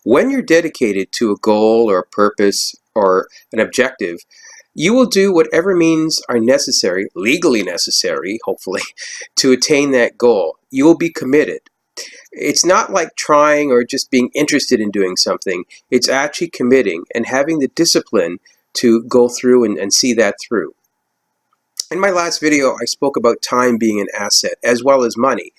When you're dedicated to a goal or a purpose or an objective, you will do whatever means are necessary, legally necessary, hopefully, to attain that goal. You will be committed. It's not like trying or just being interested in doing something. It's actually committing and having the discipline to go through and see that through. In my last video, I spoke about time being an asset as well as money.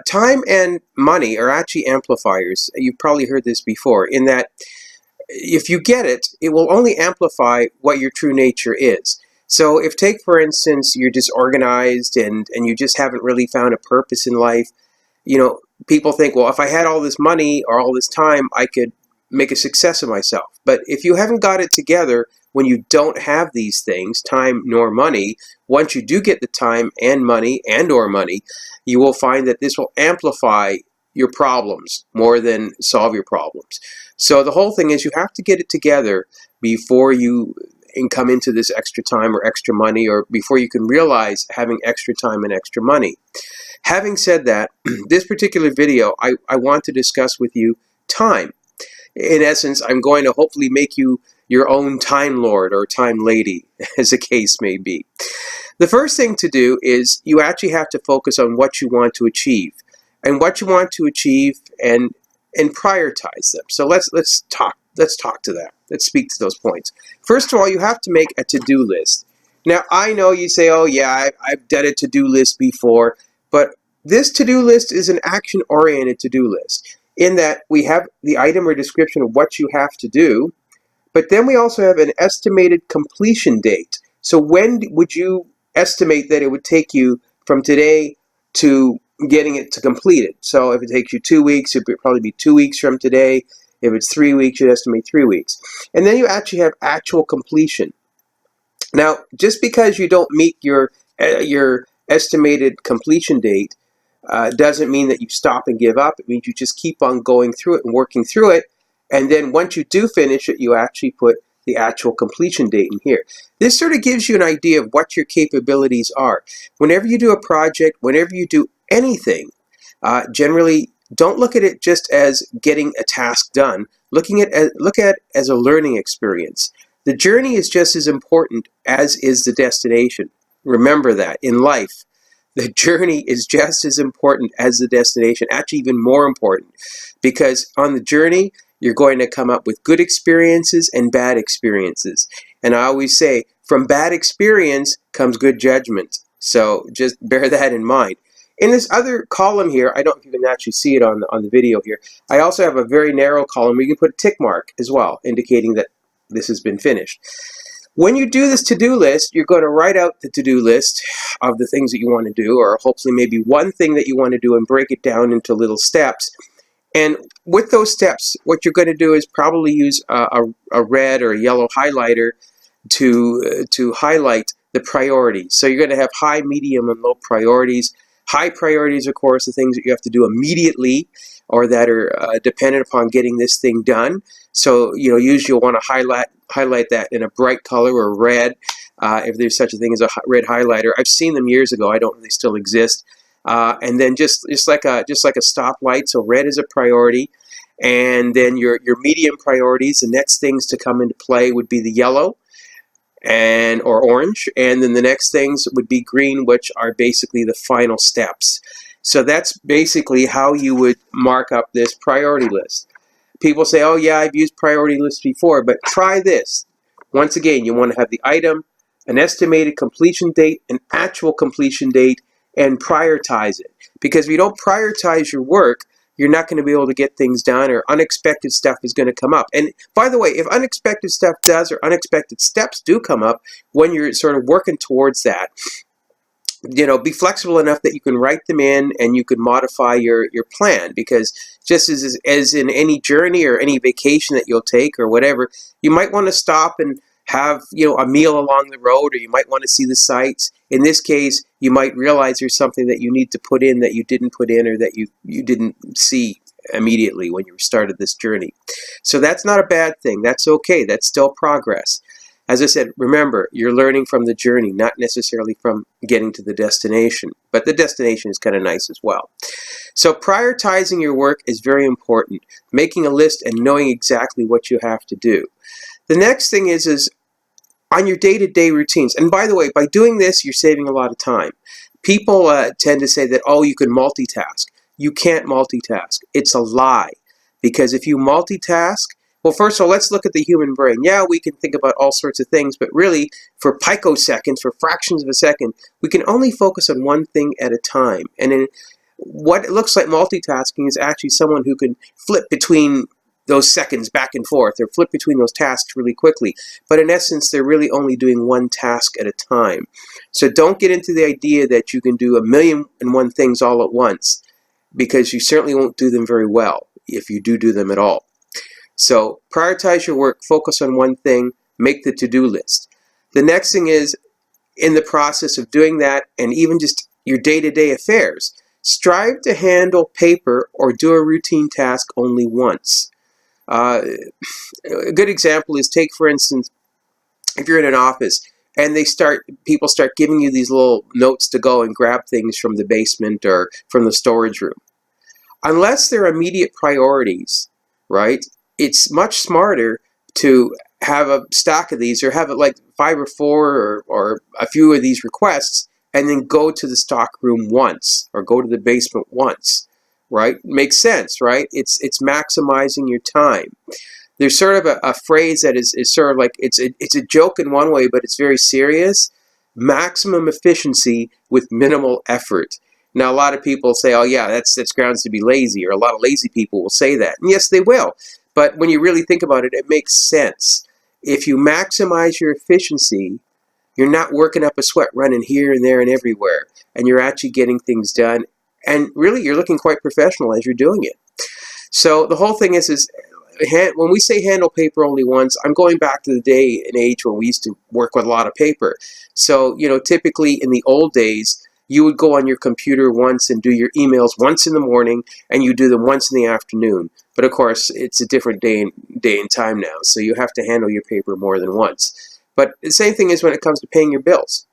Time and money are actually amplifiers. You've probably heard this before, in that if you get it, it will only amplify what your true nature is. So if, take for instance, you're disorganized and you just haven't really found a purpose in life, people think, well, if I had all this money or all this time, I could make a success of myself. But if you haven't got it together, when you don't have these things, time nor money, once you do get the time and money or money, you will find that this will amplify your problems more than solve your problems. So the whole thing is you have to get it together before you come into this extra time or extra money, or before you can realize having extra time and extra money. Having said that, this particular video, I want to discuss with you time. In essence, I'm going to hopefully make you your own time lord or time lady, as the case may be. The first thing to do is you actually have to focus on what you want to achieve, and prioritize them. So let's talk to that. Let's speak to those points. First of all, you have to make a to-do list. Now, I know you say, oh yeah, I've done a to-do list before, but this to-do list is an action-oriented to-do list, in that we have the item or description of what you have to do, but then we also have an estimated completion date. So when would you estimate that it would take you from today to getting it to complete it? So if it takes you 2 weeks, it would probably be 2 weeks from today. If it's 3 weeks, you'd estimate 3 weeks. And then you actually have actual completion. Now, just because you don't meet your estimated completion date doesn't mean that you stop and give up. It means you just keep on going through it and working through it. And then once you do finish it, you actually put the actual completion date in here. This sort of gives you an idea of what your capabilities are. Whenever you do a project, whenever you do anything, generally don't look at it just as getting a task done. Look at it as a learning experience. The journey is just as important as is the destination. Remember that in life. The journey is just as important as the destination, actually even more important, because on the journey, you're going to come up with good experiences and bad experiences. And I always say, from bad experience comes good judgment. So just bear that in mind. In this other column here, I don't know if you can actually see it on the video here, I also have a very narrow column where you can put a tick mark as well, indicating that this has been finished. When you do this to-do list, you're going to write out the to-do list of the things that you want to do, or hopefully maybe one thing that you want to do, and break it down into little steps. And with those steps, what you're going to do is probably use a red or a yellow highlighter to highlight the priorities. So you're going to have high, medium, and low priorities. High priorities, of course, the things that you have to do immediately or that are dependent upon getting this thing done. So, usually you'll want to highlight that in a bright color or red, if there's such a thing as a red highlighter. I've seen them years ago. I don't know if they still exist. And then just like a stoplight. So red is a priority, and then your medium priorities, the next things to come into play would be the yellow or orange, and then the next things would be green, which are basically the final steps. So that's basically how you would mark up this priority list. People say, oh yeah, I've used priority lists before, but try this. Once again, you want to have the item, an estimated completion date, an actual completion date, and prioritize it. Because if you don't prioritize your work, you're not going to be able to get things done, or unexpected stuff is going to come up. And by the way, if unexpected stuff does, or unexpected steps do come up when you're sort of working towards that, be flexible enough that you can write them in and you can modify your plan, because just as in any journey or any vacation that you'll take or whatever, you might want to stop and have a meal along the road, or you might want to see the sights. In this case, you might realize there's something that you need to put in that you didn't put in, or that you didn't see immediately when you started this journey. So that's not a bad thing. That's okay. That's still progress. As I said, remember, you're learning from the journey, not necessarily from getting to the destination. But the destination is kind of nice as well. So prioritizing your work is very important. Making a list and knowing exactly what you have to do. The next thing is on your day-to-day routines. And by the way, by doing this, you're saving a lot of time. People tend to say that, oh, you can multitask. You can't multitask. It's a lie. Because if you multitask, well, first of all, let's look at the human brain. Yeah, we can think about all sorts of things, but really, for picoseconds, for fractions of a second, we can only focus on one thing at a time. And in what it looks like multitasking is actually someone who can flip between those seconds back and forth, or flip between those tasks really quickly. But in essence, they're really only doing one task at a time. So don't get into the idea that you can do 1,000,001 things all at once, because you certainly won't do them very well if you do them at all. So prioritize your work, focus on one thing, make the to-do list. The next thing is, in the process of doing that, and even just your day-to-day affairs, strive to handle paper or do a routine task only once. A good example is, take for instance, if you're in an office and people start giving you these little notes to go and grab things from the basement or from the storage room. Unless they're immediate priorities, right? It's much smarter to have a stack of these, or have it like 5 or 4 or a few of these requests, and then go to the stock room once or go to the basement once, right? Makes sense, right? It's maximizing your time. There's sort of a phrase that is sort of like, it's a joke in one way, but it's very serious. Maximum efficiency with minimal effort. Now, a lot of people say, oh yeah, that's grounds to be lazy, or a lot of lazy people will say that. And yes, they will. But when you really think about it, it makes sense. If you maximize your efficiency, you're not working up a sweat running here and there and everywhere, and you're actually getting things done. And really, you're looking quite professional as you're doing it. So the whole thing is when we say handle paper only once, I'm going back to the day and age when we used to work with a lot of paper. So, typically in the old days, you would go on your computer once and do your emails once in the morning, and you do them once in the afternoon. But of course, it's a different day and time now, so you have to handle your paper more than once. But the same thing is when it comes to paying your bills.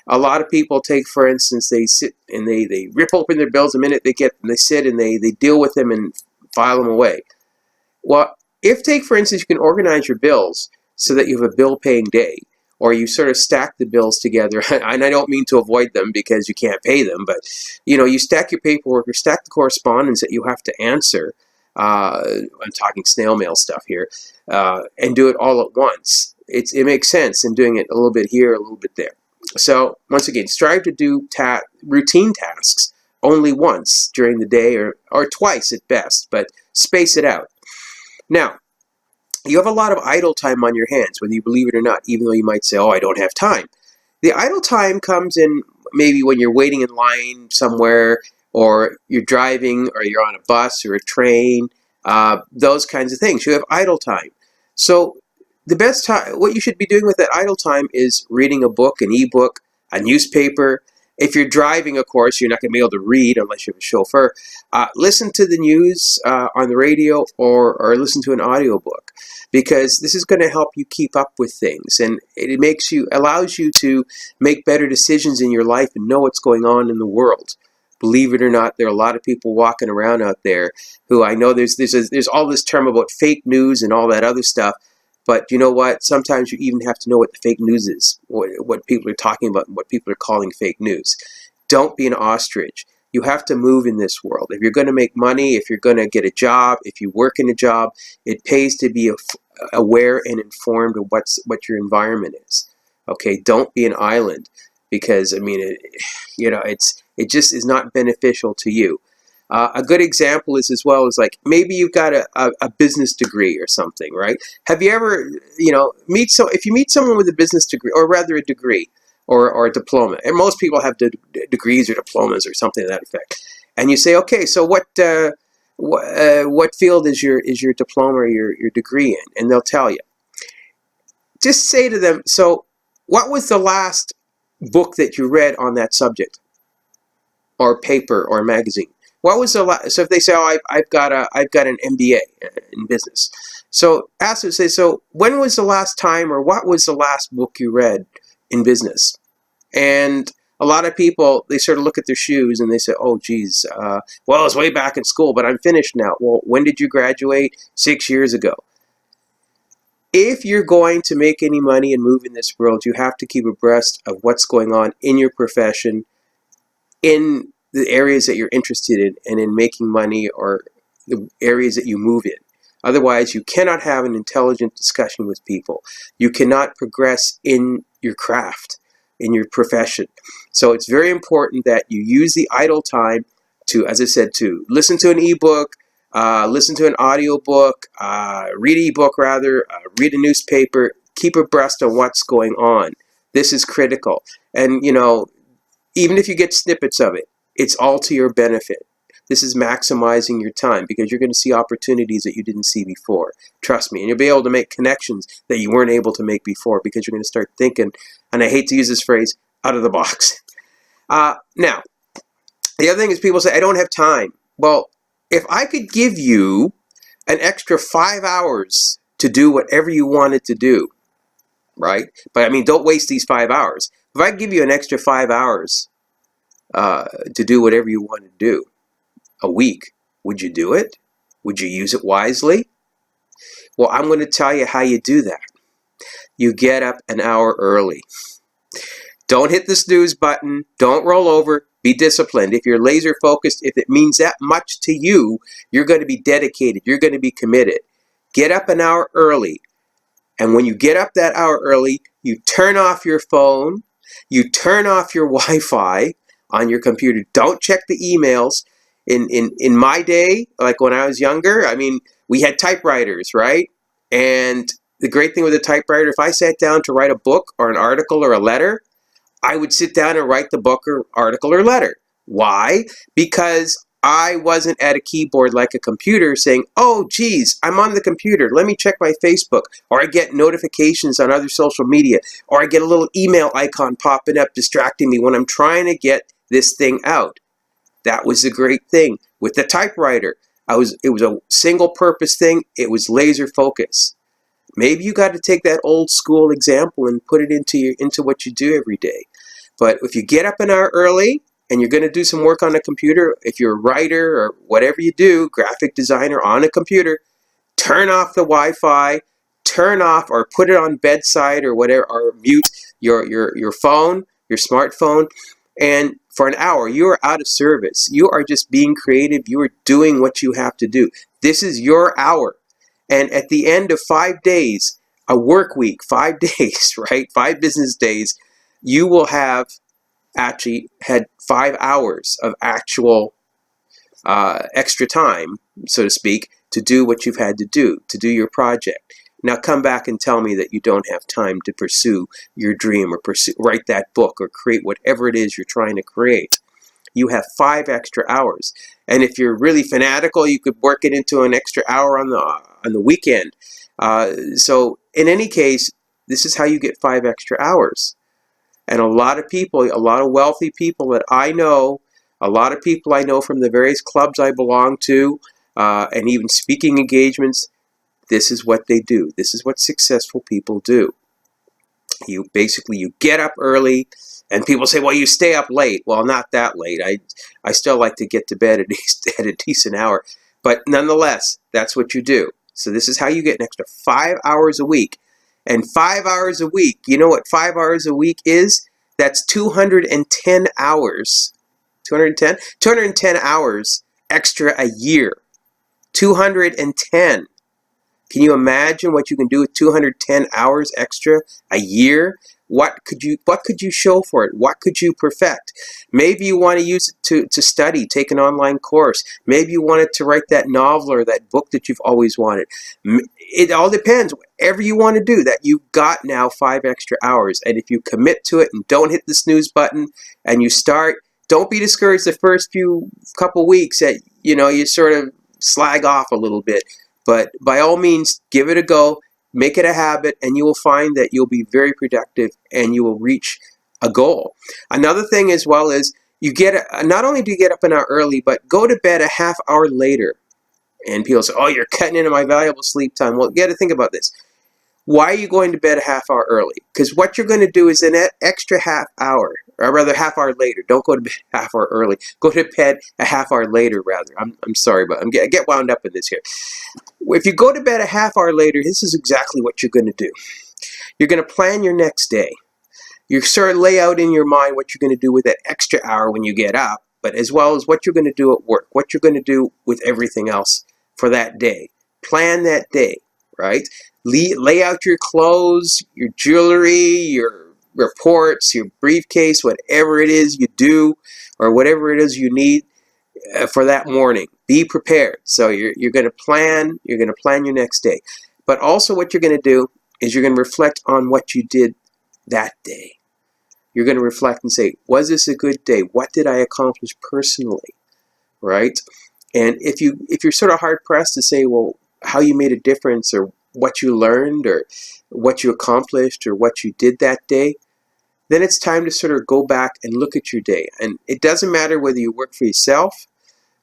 A lot of people take, for instance, they sit and they rip open their bills the minute they get them. They sit and they deal with them and file them away. Well, take for instance, you can organize your bills so that you have a bill-paying day, or you sort of stack the bills together. And I don't mean to avoid them because you can't pay them, but you stack your paperwork or stack the correspondence that you have to answer. I'm talking snail mail stuff here, and do it all at once. It makes sense in doing it a little bit here, a little bit there. So once again, strive to do routine tasks only once during the day, or twice at best, but space it out. Now, you have a lot of idle time on your hands, whether you believe it or not, even though you might say, oh, I don't have time. The idle time comes in maybe when you're waiting in line somewhere, or you're driving, or you're on a bus or a train, those kinds of things. You have idle time. So the best time, what you should be doing with that idle time is reading a book, an ebook, a newspaper. If you're driving, of course, you're not going to be able to read unless you have a chauffeur. Listen to the news on the radio, or listen to an audiobook, because this is going to help you keep up with things, and it allows you to make better decisions in your life and know what's going on in the world. Believe it or not, there are a lot of people walking around out there who, I know there's all this term about fake news and all that other stuff. But you know what? Sometimes you even have to know what the fake news is, what people are talking about, and what people are calling fake news. Don't be an ostrich. You have to move in this world. If you're going to make money, if you're going to get a job, if you work in a job, it pays to be aware and informed of what your environment is. Okay, don't be an island, because I mean, it just is not beneficial to you. A good example is, as well, is like, maybe you've got a business degree or something, right? Have you ever, if you meet someone with a business degree, or rather a degree, or a diploma, and most people have degrees or diplomas or something to that effect, and you say, okay, so what field is your diploma or your degree in? And they'll tell you. Just say to them, so what was the last book that you read on that subject, or paper, or magazine? what was the last? So if they say, "Oh, I've got an MBA in business," so ask them, say, "So when was the last time, or what was the last book you read in business?" And a lot of people, they sort of look at their shoes and they say, "Oh, geez, well, it's way back in school, but I'm finished now." Well, when did you graduate? 6 years ago. If you're going to make any money and move in this world, you have to keep abreast of what's going on in your profession, in the areas that you're interested in, and in making money, or the areas that you move in. Otherwise, you cannot have an intelligent discussion with people. You cannot progress in your craft, in your profession. So it's very important that you use the idle time to, as I said, to listen to an ebook, listen to an audiobook, read an ebook rather, read a newspaper, keep abreast of what's going on. This is critical. And, even if you get snippets of it, it's all to your benefit. This is maximizing your time because you're going to see opportunities that you didn't see before. Trust me. And you'll be able to make connections that you weren't able to make before because you're going to start thinking, and I hate to use this phrase, out of the box. Now, the other thing is people say, "I don't have time." Well, if I could give you an extra 5 hours to do whatever you wanted to do, right? But I mean, don't waste these 5 hours. If I give you an extra 5 hours to do whatever you want to do a week, would you do it? Would you use it wisely? Well, I'm going to tell you how you do that. You get up an hour early. Don't hit the snooze button. Don't roll over. Be disciplined. If you're laser focused, if it means that much to you, you're going to be dedicated. You're going to be committed. Get up an hour early. And when you get up that hour early, you turn off your phone. You turn off your Wi-Fi on your computer. Don't check the emails. In my day, like when I was younger, I mean, we had typewriters, right? And the great thing with a typewriter, if I sat down to write a book or an article or a letter, I would sit down and write the book or article or letter. Why? Because I wasn't at a keyboard like a computer saying, "Oh, geez, I'm on the computer. Let me check my Facebook." Or I get notifications on other social media. Or I get a little email icon popping up distracting me when I'm trying to get this thing out. That was the great thing with the typewriter. It was a single purpose thing. It was laser focus. Maybe you got to take that old school example and put it into what you do every day. But if you get up an hour early and you're going to do some work on a computer, if you're a writer or whatever you do, graphic designer on a computer, turn off the Wi-Fi, turn off or put it on bedside or whatever, or mute your phone, your smartphone, and for an hour, you are out of service. You are just being creative. You are doing what you have to do. This is your hour. And at the end of 5 days, a work week, 5 days, right? 5 business days, you will have actually had 5 hours of actual extra time, so to speak, to do what you've had to do your project. Now come back and tell me that you don't have time to pursue your dream or write that book or create whatever it is you're trying to create. You have 5 extra hours. And if you're really fanatical, you could work it into an extra hour on the weekend. So in any case, this is how you get 5 extra hours. And a lot of people, a lot of wealthy people that I know, a lot of people I know from the various clubs I belong to, and even speaking engagements, this is what they do. This is what successful people do. You get up early, and people say, "Well, you stay up late." Well, not that late. I still like to get to bed at a decent hour. But nonetheless, that's what you do. So this is how you get an extra 5 hours a week. And 5 hours a week, you know what 5 hours a week is? That's 210 hours. 210? 210 hours extra a year. 210. Can you imagine what you can do with 210 hours extra a year? What could you show for it? What could you perfect? Maybe you want to use it to study, take an online course. Maybe you wanted to write that novel or that book that you've always wanted. It all depends. Whatever you want to do, that you've got now 5 extra hours. And if you commit to it and don't hit the snooze button and you start, don't be discouraged the first couple weeks that you sort of slag off a little bit. But by all means, give it a go, make it a habit, and you will find that you'll be very productive and you will reach a goal. Another thing as well is not only do you get up an hour early, but go to bed a half hour later. And people say, oh, you're cutting into my valuable sleep time. Well, you got to think about this. Why are you going to bed a half hour early? Because what you're going to do is an extra half hour, or rather half hour later. Don't go to bed a half hour early. Go to bed a half hour later, rather. I'm sorry, but I get wound up in this here. If you go to bed a half hour later, this is exactly what you're going to do. You're going to plan your next day. You sort of lay out in your mind what you're going to do with that extra hour when you get up, but as well as what you're going to do at work, what you're going to do with everything else for that day. Plan that day, right? Lay out your clothes, your jewelry, your reports, your briefcase, whatever it is you do or whatever it is you need for that morning. Be prepared. So you're going to plan your next day. But also what you're going to do is you're going to reflect on what you did that day. You're going to reflect and say, was this a good day? What did I accomplish personally? Right? And if you're sort of hard pressed to say, well, how you made a difference or what you learned or what you accomplished or what you did that day, then it's time to sort of go back and look at your day. And it doesn't matter whether you work for yourself,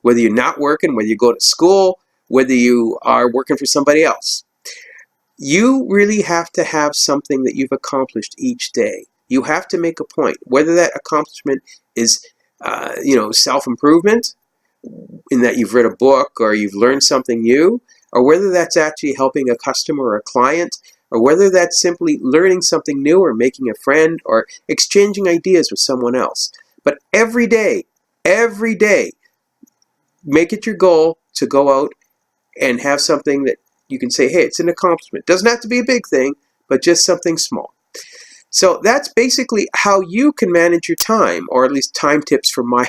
whether you're not working, whether you go to school, whether you are working for somebody else. You really have to have something that you've accomplished each day. You have to make a point, whether that accomplishment is, self-improvement, in that you've read a book or you've learned something new, or whether that's actually helping a customer or a client, or whether that's simply learning something new or making a friend or exchanging ideas with someone else. But every day, make it your goal to go out and have something that you can say, hey, it's an accomplishment. Doesn't have to be a big thing, but just something small. So that's basically how you can manage your time, or at least time tips from my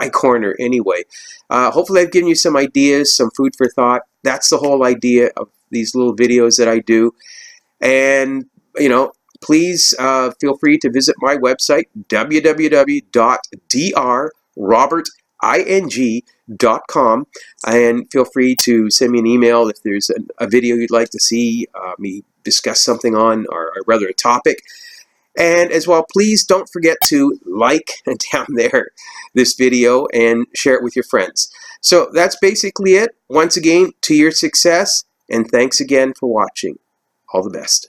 corner anyway. Hopefully I've given you some ideas, some food for thought. That's the whole idea of these little videos that I do. And, please feel free to visit my website, www.drroberting.com, and feel free to send me an email if there's a video you'd like to see me discuss something on, or rather a topic. And as well, please don't forget to like down there this video and share it with your friends. So that's basically it. Once again, to your success, and thanks again for watching. All the best.